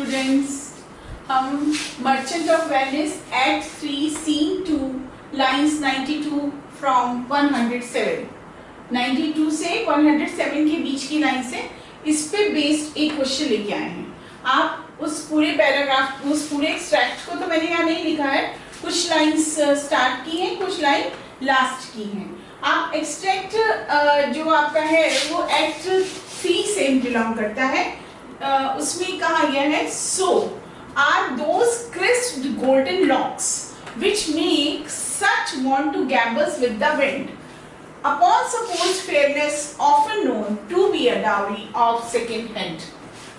Students, हम merchant of Venice act 3 scene 2 lines 92 from 107 92 से 107 के बीच की लाइन से इस पे बेस्ड एक क्वेश्चन लेके आए हैं। आप उस पूरे पैराग्राफ, उस पूरे एक्सट्रैक्ट को तो मैंने यहाँ नहीं लिखा है, कुछ लाइन्स स्टार्ट की हैं, कुछ लाइन लास्ट की हैं। आप एक्सट्रैक्ट जो आपका है वो एक्ट 3 से बिलोंग करता है। उसमें कहा गया है, so are those crisped golden locks which make such want to gamble with the wind upon supposed fairness often known to be a dowry of second hand।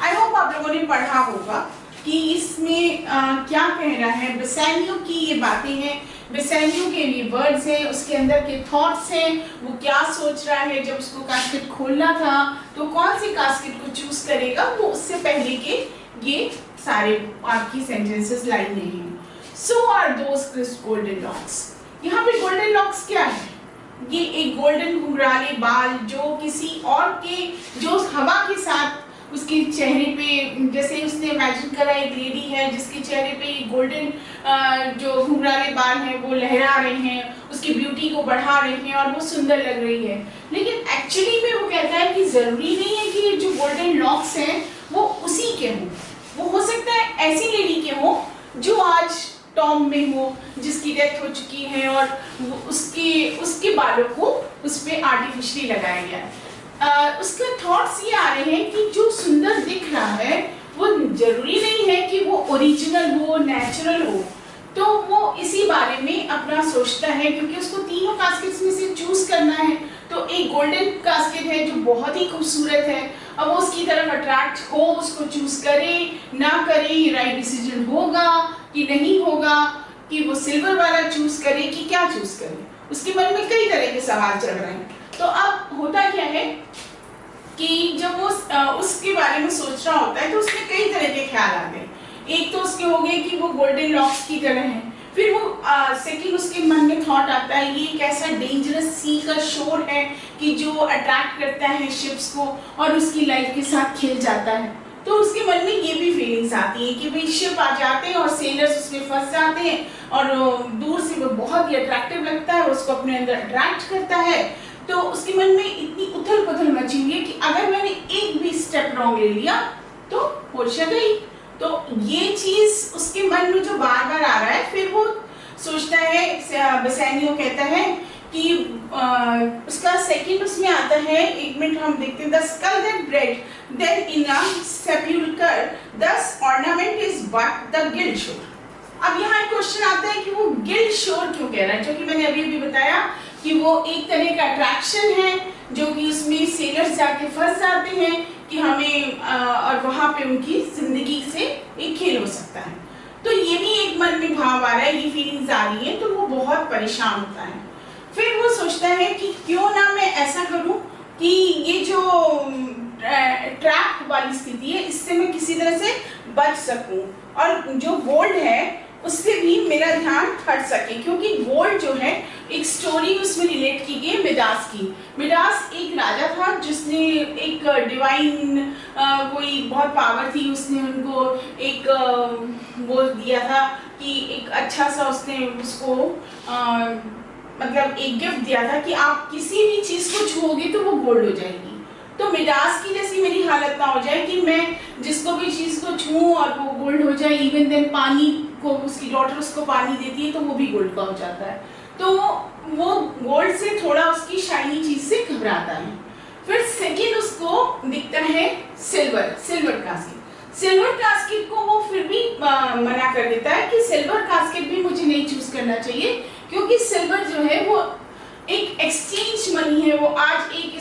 I hope आप लोगों ने पढ़ा होगा कि इसमें क्या कह रहा है। बेसानियो की ये बातें हैं, बेसानियो के ये वर्ड्स हैं, उसके अंदर के थॉट्स हैं, वो क्या सोच रहा है। जब उसको कास्केट खोलना था तो कौन सी कास्केट को चूज करेगा, वो उससे पहले के ये सारे आपकी सेंटेंसेस लाइनें हैं। So are those crisp golden locks। यहाँ पे गोल्डन लॉक्स क्या है? ये एक गोल्डन घुंघराले बाल जो किसी और के, जो हवा के साथ उसके चेहरे पे, जैसे उसने इमेजिन करा एक लेडी है जिसके चेहरे पे गोल्डन जो घुंघराले बाल हैं वो लहरा रहे हैं, उसकी ब्यूटी को बढ़ा रहे हैं और वो सुंदर लग रही है। लेकिन एक्चुअली में वो कहता है कि जरूरी नहीं है कि जो गोल्डन लॉक्स हैं वो उसी के हों, वो हो सकता है ऐसी लेडी के हों जो आज टॉम में हो, जिसकी डेथ हो चुकी है और उसके बालों को उस पे आर्टिफिशियली लगाया गया है। उसके थॉट्स ये आ रहे हैं कि जो सुंदर दिख रहा है वो जरूरी नहीं है कि वो ओरिजिनल हो, नेचुरल हो। तो वो इसी बारे में अपना सोचता है, क्योंकि उसको तीनों कास्केट्स में से चूज करना है। तो एक गोल्डन कास्केट है जो बहुत ही खूबसूरत है, अब वो उसकी तरफ अट्रैक्ट हो, उसको चूज करे ना करे, राइट डिसीजन होगा कि नहीं होगा, कि वो सिल्वर वाला चूज करे कि क्या चूज करे। उसके मन में कई तरह के सवाल चल रहे हैं। तो अब होता क्या है कि जब वो उसके बारे में सोच रहा होता है तो उसमें कई तरह के ख्याल आते हैं। एक तो उसके हो गए कि वो गोल्डन लॉक्स की तरह है, फिर वो सेकंड उसके मन में थॉट आता है ये एक ऐसा डेंजरस सी का शोर है कि जो अट्रैक्ट करता है शिप्स को और उसकी लाइफ के साथ खेल जाता है। तो उसके मन में ये भी फीलिंग्स आती है कि भाई शिप आ जाते हैं और सेलर्स उसमें फंस जाते हैं और दूर से वो बहुत ही अट्रैक्टिव लगता है, उसको अपने अंदर अट्रैक्ट करता है। तो उसके मन में इतनी उथल पुथल मची हुई है कि अगर मैंने एक भी स्टेप रॉन्ग ले लिया तो होशा गई। तो ये चीज उसके मन में जो बार बार आ रहा है, फिर वो सोचता है, बेसानियो कहता है कि उसका सेकंड उसमें आता है, एक मिनट हम देखते हैं, the skull that bred then in a sepulchre thus ornament is but the guiled shore. अब यहाँ एक क्वेश्चन आता है कि वो गिल्ड शोर क्यों कह रहा है, जो कि मैंने अभी भी बताया कि वो एक तरह का अट्रैक्शन है जो कि उसमें सेलर्स जाके फंस जाते हैं कि हमें और वहां पे उनकी जिंदगी से एक खेल हो सकता है। तो ये भी एक मन में भाव आ रहा है, ये फीलिंग्स आ रही है, तो वो बहुत परेशान होता है। फिर वो सोचता है कि क्यों ना मैं ऐसा करूं कि ये जो ट्रैप वाली स्थिति है इससे मैं किसी तरह से बच सकूं और जो गोल्ड है उससे भी मेरा ध्यान हट सके, क्योंकि गोल्ड जो है एक स्टोरी उसमें रिलेट की गई मिडास की। मिडास एक राजा था जिसने एक डिवाइन कोई बहुत पावर थी, उसने उनको एक वो दिया था कि एक अच्छा सा उसने उसको मतलब एक गिफ्ट दिया था कि आप किसी भी चीज को छुओगे तो वो गोल्ड हो जाएगी। तो मिडास की जैसी मेरी हालत ना हो जाए कि मैं जिसको भी चीज को छूऊं और वो गोल्ड हो जाए। इवन देन पानी को, उसकी डॉटर उसको पानी देती है तो वो भी गोल्ड का हो जाता है। तो वो गोल्ड से थोड़ा उसकी शाइनी चीज से घबराता है। फिर सेकंड उसको दिखता है सिल्वर कास्केट। सिल्वर कास्केट को वो फिर भी मना कर देता है कि सिल्वर कास्केट भी मुझे नहीं चूज करना चाहिए, क्योंकि सिल्वर जो है वो एक एक्सचेंज मनी है, वो आज एक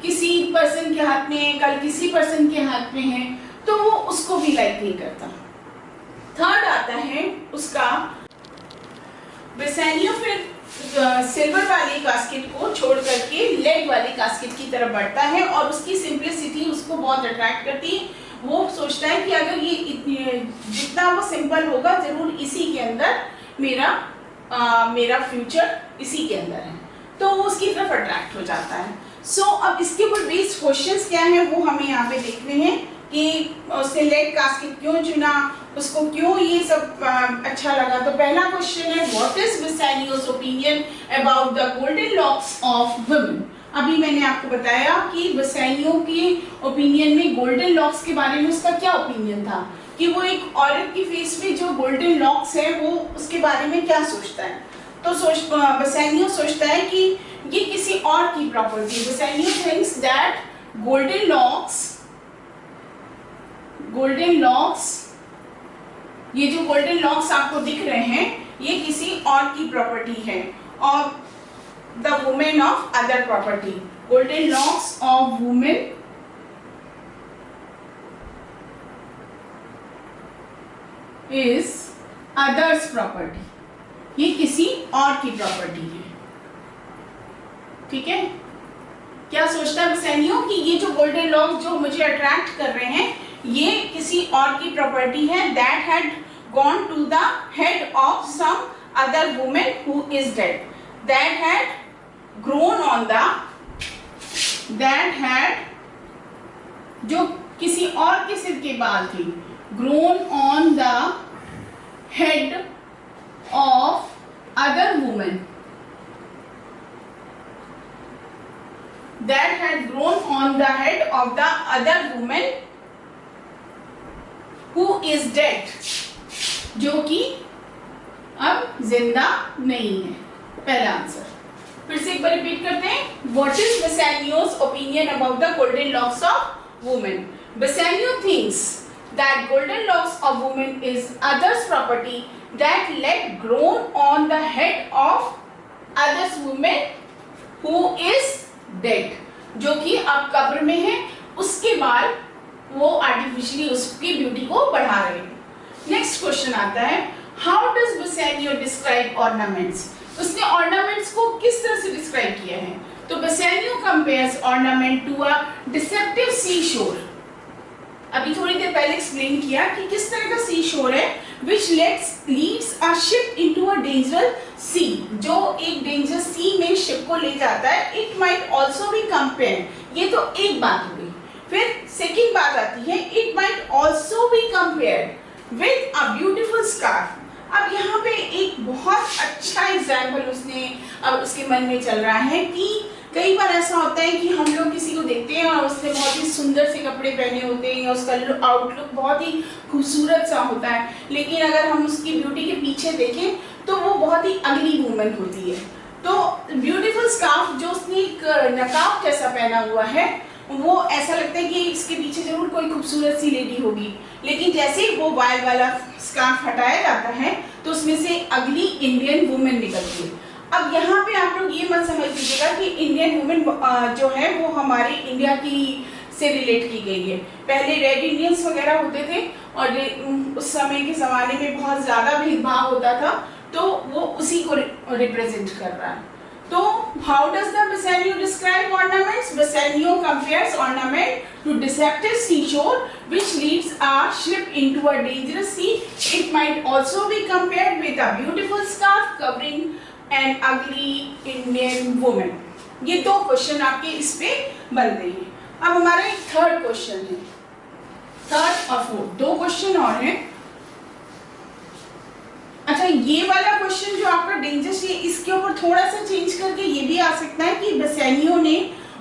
किसी पर्सन के हाथ में है, कल किसी पर्सन के हाथ में है, तो वो उसको भी लाइक नहीं करता। थर्ड आता है उसका बेसानियो, फिर सिल्वर वाली कास्केट को छोड़ करके लेड वाली कास्केट की तरफ बढ़ता है और उसकी सिंपलिसिटी उसको बहुत अट्रैक्ट करती है। वो सोचता है कि अगर ये जितना वो सिंपल होगा जरूर इसी के अंदर मेरा फ्यूचर इसी के अंदर है, तो वो उसकी तरफ अट्रैक्ट हो जाता है। सो अब इसके ऊपर बेस्ड क्वेश्चंस क्या हैं वो हमें यहाँ पे देखने हैं कि उसने लेड कास्केट क्यों चुना, उसको क्यों ये सब अच्छा लगा। तो पहला क्वेश्चन है what is Bassanio's opinion about the golden locks of women. अभी मैंने आपको बताया कि बेसानियो के ओपिनियन में गोल्डन लॉक्स के बारे में उसका क्या ओपिनियन था, कि वो एक औरत की फेस में जो गोल्डन लॉक्स है वो उसके बारे में क्या सोचता है। तो बेसानियो सोचता है कि ये किसी और की property. Bassanio thinks that golden locks, ये जो गोल्डन लॉक्स आपको दिख रहे हैं ये किसी और की प्रॉपर्टी है, और the women of other property. Golden locks of women is others property, ये किसी और की प्रॉपर्टी है। ठीक है, क्या सोचता है बेसानियो कि ये जो गोल्डन लॉक्स जो मुझे अट्रैक्ट कर रहे हैं ये किसी और की प्रॉपर्टी है, that had gone to the head of some other women who is dead, that had grown on the, that had जो किसी और के सिर के बाल थे, grown on the head of other women, that had grown on the head of the other woman who is dead, जो कि अब जिंदा नहीं है। पहला आंसर फिर से एक बार रिपीट करते हैं। What is Bassanio's opinion about the golden locks of women? Bassanio thinks that golden locks of women is others' property that let grown on the head of others woman who is dead, जो कि अब कब्र में है, उसके बाल वो artificially उसकी ब्यूटी को बढ़ा रहे हैं। नेक्स्ट क्वेश्चन आता है how does Bassanio describe ornaments. उसने ऑर्नामेंट्स को किस तरह से डिस्क्राइब किया है। तो Bassanio compares ornament to a deceptive sea shore. अभी थोड़ी देर पहले एक्सप्लेन किया कि किस तरह का सी शोर है, which leads a ship into a dangerous sea, जो एक डेंजरस सी में शिप को ले जाता है। It might also be compared, ये तो एक बात हो गई। फिर सेकंड बात आती है it might also be compared with a beautiful scarf। अब यहाँ पे एक बहुत अच्छा एग्जाम्पल उसके मन में चल रहा है कि कई बार ऐसा होता है कि हम लोग किसी को देखते हैं और उसने बहुत ही सुंदर से कपड़े पहने होते हैं, उसका आउटलुक बहुत ही खूबसूरत सा होता है, लेकिन अगर हम उसकी ब्यूटी के पीछे देखें तो वो बहुत ही अगली वुमन होती है। तो ब्यूटीफुल स्कार्फ जो उसने एक नकाब जैसा पहना हुआ है वो ऐसा लगता है कि इसके पीछे जरूर कोई खूबसूरत सी लेडी होगी, लेकिन जैसे ही वो वाइल वाला स्कार्फ हटाया जाता है तो उसमें से अगली इंडियन वुमेन निकलती है। अब यहाँ पे आप लोग ये मत समझ लीजिएगा कि इंडियन वुमेन जो है वो हमारे इंडिया की से रिलेट की गई है। पहले रेड इंडियंस वगैरह होते थे और उस समय के ज़माने में बहुत ज़्यादा भेदभाव होता था, तो वो उसी को रिप्रेजेंट कर रहा है। तो how does the Bassanio describe ornaments? Bassanio compares ornament to deceptive sea shore which leads a ship into a dangerous sea. It might also be compared with a beautiful scarf covering an ugly Indian women. ये दो question आपके इस पे बनते हैं। अब हमारा एक थर्ड क्वेश्चन है, थर्ड और फोर्थ दो क्वेश्चन और हैं। अच्छा, ये वाला क्वेश्चन जो आपका डेंजरस है इसके ऊपर थोड़ा सा चेंज करके ये भी आ सकता है कि बेसानियो ने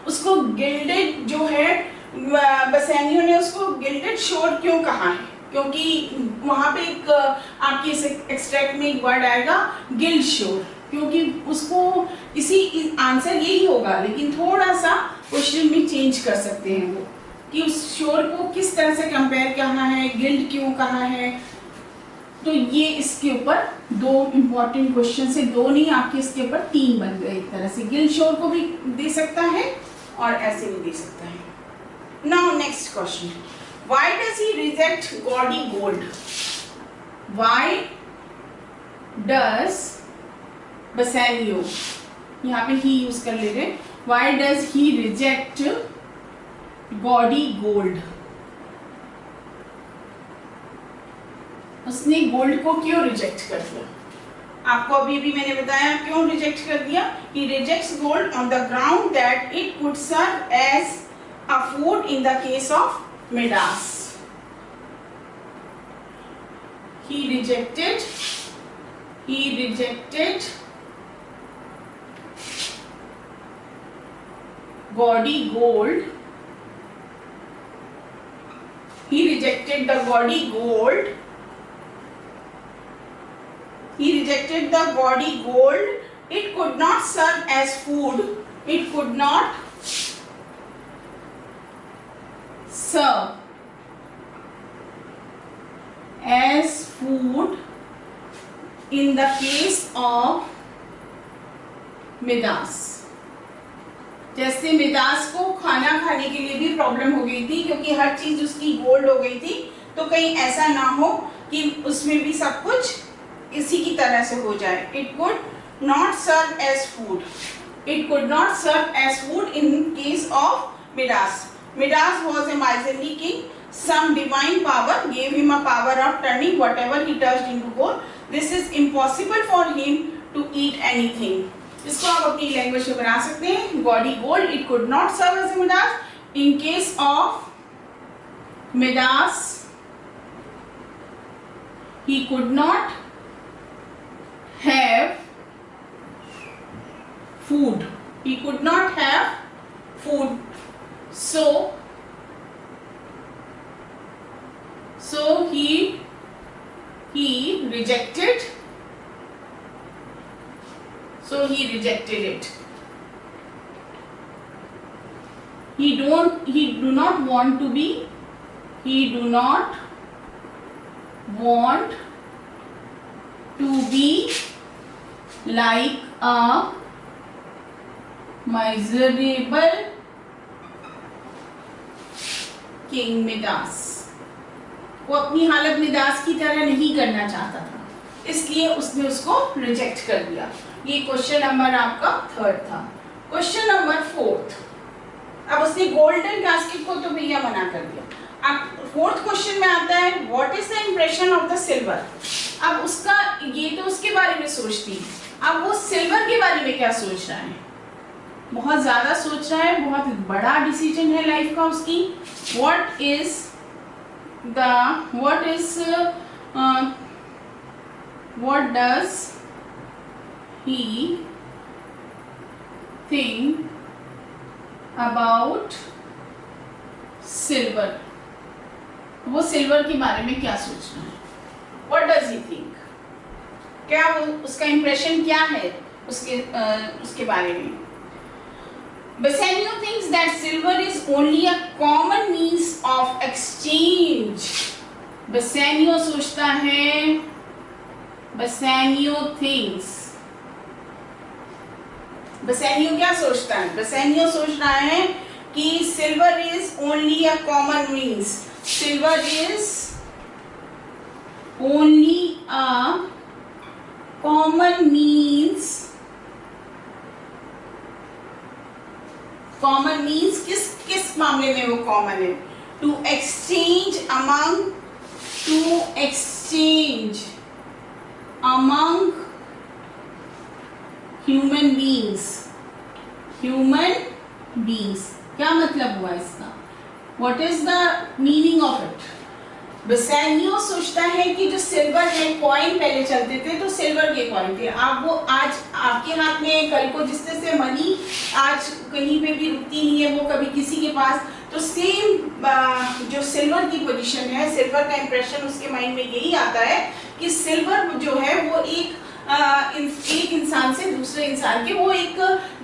उसको गिल्डेड जो है, बेसानियो ने उसको गिल्डेड शोर क्यों कहा है, क्योंकि वहां पे एक आपके इस एक्सट्रैक्ट में एक वर्ड आएगा गिल्ड शोर, क्योंकि उसको इसी आंसर यही होगा, लेकिन थोड़ा सा क्वेश्चन में चेंज कर सकते हैं वो कि उस शोर को किस तरह से कंपेयर करना है, गिल्ड क्यों कहा है। तो ये इसके ऊपर दो इंपॉर्टेंट क्वेश्चन से, दो नहीं आपके इसके ऊपर तीन बन गए। एक तरह से गिल्ड शोर को भी दे सकता है और ऐसे भी दे सकता है। Now next question, why does he reject gaudy gold? Why does Bassanio, यहाँ पे ही यूज कर ले रहे, why does he reject gaudy gold? उसने गोल्ड को क्यों रिजेक्ट कर दिया? आपको अभी भी मैंने बताया क्यों रिजेक्ट कर दिया। He rejects gold on the ground that it could serve as a food in the case of Midas. he rejected gaudy gold. He rejected the gaudy gold. He rejected the gaudy gold. It could not serve as food. It could not serve as food in the case of Midas. जैसे Midas को खाना खाने के लिए भी problem हो गई थी क्योंकि हर चीज उसकी गोल्ड हो गई थी, तो कहीं ऐसा ना हो कि उसमें भी सब कुछ इसी की तरह से हो जाए. It could not serve as food. It could not serve as food in case of Midas. Midas was a miserly king. Some divine power gave him a power of turning whatever he touched into gold. This is impossible for him to eat anything. इसको आप अपनी language में बना सकते हैं. Gaudy gold, it could not serve as a Midas. In case of Midas, he could not have food. He could not have food. So he rejected. So he rejected it. He do not want to be like a miserable king Midas. वो अपनी हालत Midas की तरह नहीं करना चाहता था, इसलिए उसने उसको रिजेक्ट कर दिया. ये क्वेश्चन नंबर आपका 3rd था. Question number 4th. अब उसने गोल्डन कैस्केट को तो भैया मना कर दिया. अब 4th क्वेश्चन में आता है what is the impression of the silver. अब उसका ये तो उसके बारे में सोचती, अब वो सिल्वर के बारे में क्या सोच रहा है. बहुत ज्यादा सोच रहा है, बहुत बड़ा डिसीजन है लाइफ का उसकी. what does he think about silver. वो सिल्वर के बारे में क्या सोच रहा है. what does he think, क्या वो उसका इंप्रेशन क्या है उसके बारे में. Bassanio thinks that silver is only a common means of exchange. Bassanio सोचता है, Bassanio thinks. Bassanio क्या सोचता है. Bassanio सोच रहा है कि silver is only a common means. Silver is only a common means. Common means किस मामले में वो कॉमन है. To exchange among human beings. क्या मतलब हुआ इसका. What is the meaning of it. Bassanio सोचता है कि जो सिल्वर है, कॉइन पहले चलते थे तो सिल्वर के कॉइन थे. आप वो आज आपके हाथ में, कल को जिस तरह से मनी आज कहीं पे भी रुकती नहीं है, वो कभी किसी के पास, तो सेम जो सिल्वर की पोजीशन है, सिल्वर का इंप्रेशन उसके माइंड में यही आता है कि सिल्वर जो है वो एक इंसान से दूसरे इंसान के वो एक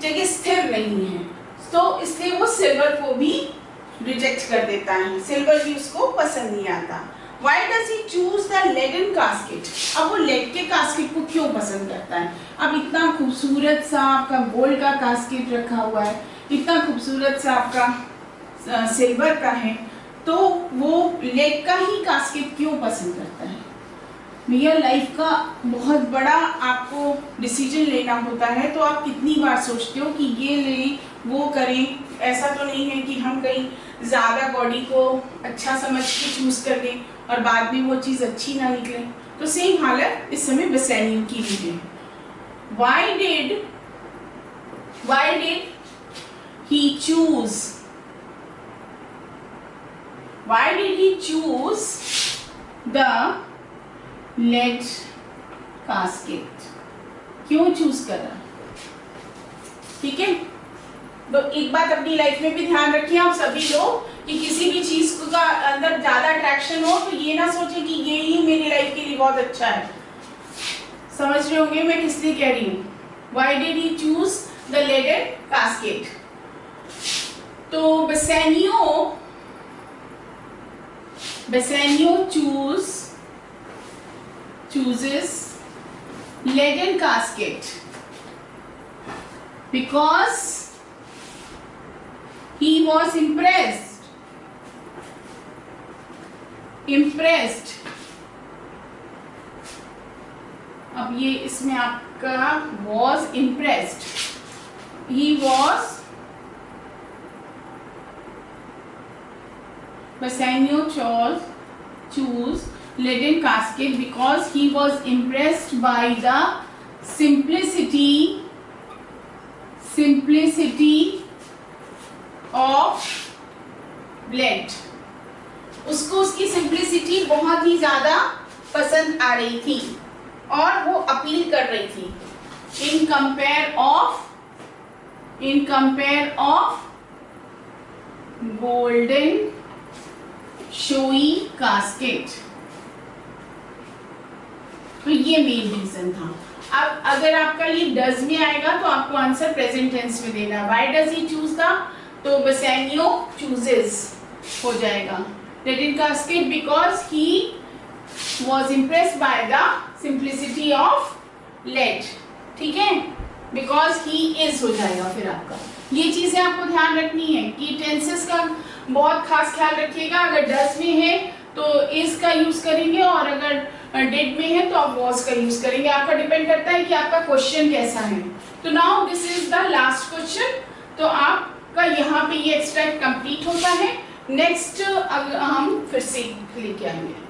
जगह स्थिर नहीं है, तो इसलिए वो सिल्वर को भी रिजेक्ट कर देता है. सिल्वर भी उसको पसंद नहीं आता. Why does he choose the leaden casket? अब वो लेड के कास्केट को क्यों पसंद करता है. अब इतना खूबसूरत सा आपका गोल्ड का कास्केट रखा हुआ है, इतना खूबसूरत सा आपका सिल्वर का है, तो वो लेड का ही कास्केट क्यों पसंद करता है. भैया लाइफ का बहुत बड़ा आपको डिसीजन लेना होता है, तो आप कितनी बार सोचते हो कि ये लें वो करें. ऐसा तो नहीं है कि हम कहीं ज़्यादा बॉडी को अच्छा समझ के चूज़ कर लें और बाद में वो चीज़ अच्छी ना निकले. तो सेम हालत इस समय बेसानियो की भी है. Why did he choose the lead casket क्यों चूज करा? ठीक है, तो एक बात अपनी लाइफ में भी ध्यान रखिए आप सभी लोग कि किसी भी चीज का अंदर ज्यादा अट्रैक्शन हो तो ये ना सोचे कि ये ही मेरी लाइफ के लिए बहुत अच्छा है। समझ रहे होंगे मैं किस लिए कह रही हूँ? Why did he choose the leaded casket? तो Bassanio chooses leaden casket because he was impressed। अब ये इसमें आपका was impressed, Bassanio choose leaden casket because he was impressed by the simplicity of lead। उसको उसकी सिंप्लिसिटी बहुत ही ज्यादा पसंद आ रही थी और वो अपील कर रही थी in compare of golden showy casket। तो ये मेन रीजन था। अब अगर आपका ये डज में आएगा तो आपको आंसर प्रेजेंट टेंस में देना। व्हाई डज ही चूज था? तो Bassanio chooses हो जाएगा leaden casket because he was impressed by the simplicity of lead। ठीक है, because he is हो जाएगा फिर आपका। ये चीजें आपको ध्यान रखनी है कि टेंसेस का बहुत खास ख्याल रखिएगा। अगर डज में है तो इज का यूज करेंगे और अगर डिड में है तो आप वॉज का यूज करेंगे। आपका डिपेंड करता है कि आपका क्वेश्चन कैसा है। तो now this is the last question. तो आपका यहाँ पे ये एक्सट्रैक्ट कंप्लीट होता है। नेक्स्ट हम फिर से लेके आएंगे।